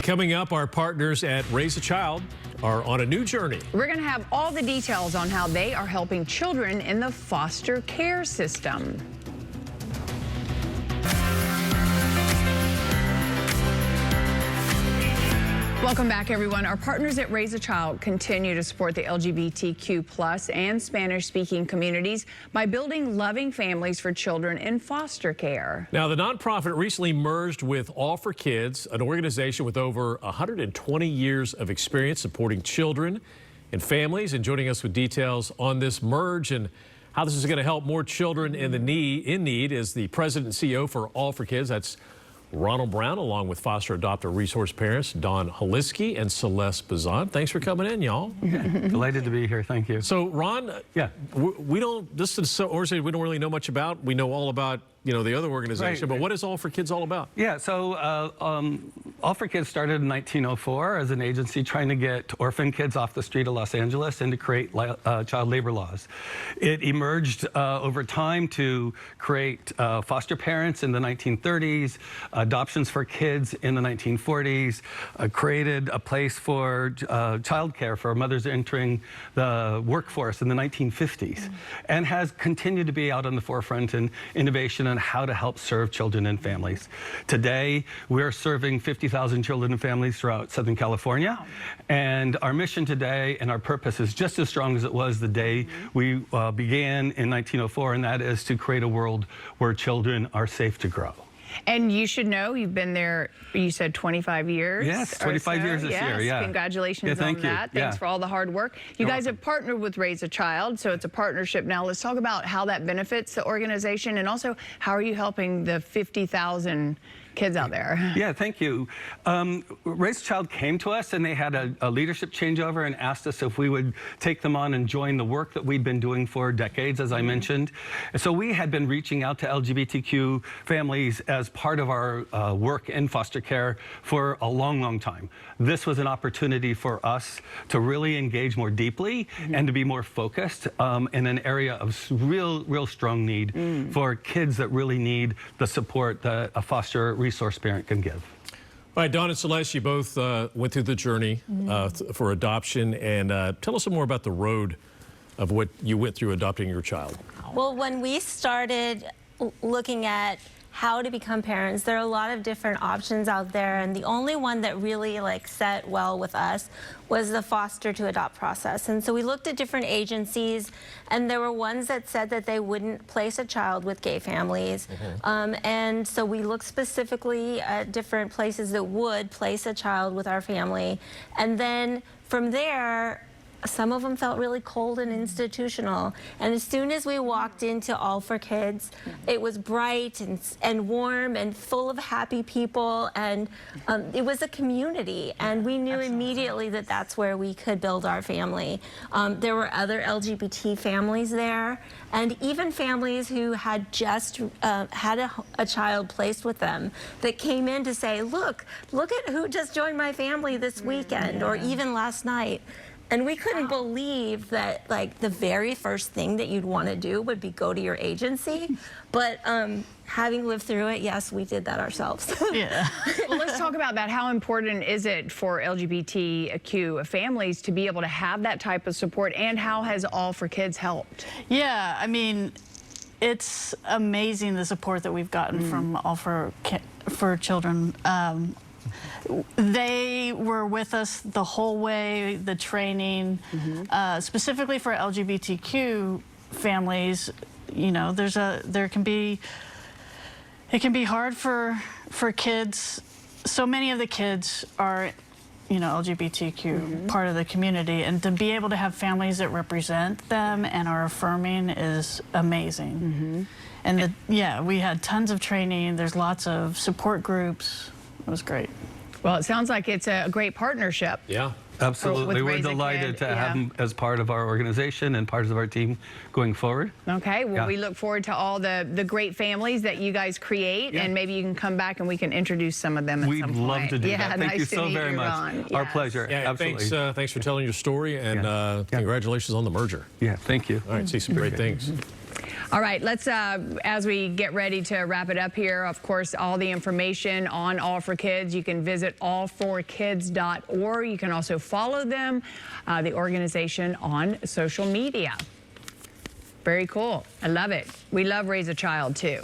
Coming up, our partners at Raise a Child are on a new journey. We're going to have all the details on how they are helping children in the foster care system. Welcome back, everyone. Our partners at Raise a Child continue to support the LGBTQ+ and Spanish-speaking communities by building loving families for children in foster care. Now, the nonprofit recently merged with All for Kids, an organization with over 120 years of experience supporting children and families. And joining us with details on this merge and how this is going to help more children in need is the president and CEO for All for Kids. That's Ronald Brown, along with foster adopter resource parents Don Haliski and Celeste Bazan. Thanks for coming in, y'all. Delighted to be here. Thank you. So, Ron, this is an organization we don't really know much about. We know all about, the other organization, but what is All for Kids all about? Yeah, so All for Kids started in 1904 as an agency trying to get orphan kids off the street of Los Angeles and to create child labor laws. It emerged over time to create foster parents in the 1930s, adoptions for kids in the 1940s, created a place for childcare for mothers entering the workforce in the 1950s, and has continued to be out on the forefront in innovation and how to help serve children and families. Today, we're serving 50,000 children and families throughout Southern California. And our mission today and our purpose is just as strong as it was the day we began in 1904, and that is to create a world where children are safe to grow. And you should know, you've been there, you said 25 years? Yes, 25 years this year, yeah. Congratulations on that. Thanks for all the hard work. You guys have partnered with Raise a Child, so it's a partnership now. Let's talk about how that benefits the organization, and also how are you helping the 50,000 kids out there? Yeah, thank you. Raise a Child came to us and they had a leadership changeover and asked us if we would take them on and join the work that we'd been doing for decades, as I mentioned. And so we had been reaching out to LGBTQ families as part of our work in foster care for a long, long time. This was an opportunity for us to really engage more deeply and to be more focused in an area of real strong need for kids that really need the support that a foster resource parent can give. All right, Don and Celeste, you both went through the journey for adoption, and tell us some more about the road of what you went through adopting your child. Well, when we started looking at how to become parents, there are a lot of different options out there, and the only one that really set well with us was the foster to adopt process. And so we looked at different agencies, and there were ones that said that they wouldn't place a child with gay families. And so we looked specifically at different places that would place a child with our family. And then from there, some of them felt really cold and institutional. And as soon as we walked into All for Kids, it was bright and warm and full of happy people. And it was a community. And we knew immediately that that's where we could build our family. There were other LGBT families there, and even families who had just had a child placed with them that came in to say, look at who just joined my family this weekend, or even last night. And we couldn't believe that, the very first thing that you'd want to do would be go to your agency. But having lived through it, yes, we did that ourselves. Yeah. Well, let's talk about that. How important is it for LGBTQ families to be able to have that type of support, and how has All for Kids helped? Yeah, I mean, it's amazing the support that we've gotten from All for Children. They were with us the whole way, the training, specifically for LGBTQ families. It can be hard for kids. So many of the kids are, LGBTQ part of the community, and to be able to have families that represent them and are affirming is amazing. And we had tons of training. There's lots of support groups. It was great. Well, it sounds like it's a great partnership. Yeah. Absolutely. We're delighted to have them as part of our organization and part of our team going forward. Okay. Well, we look forward to all the great families that you guys create, and maybe you can come back and we can introduce some of them at some point. We'd love to do that. Thank you so very much. Ron. Our pleasure. Yeah, absolutely. Thanks for telling your story, and congratulations on the merger. Yeah, thank you. All right, see some great things. All right, let's, as we get ready to wrap it up here, of course, all the information on All for Kids, you can visit all4kids.org. You can also follow them, the organization, on social media. Very cool. I love it. We love Raise a Child, too.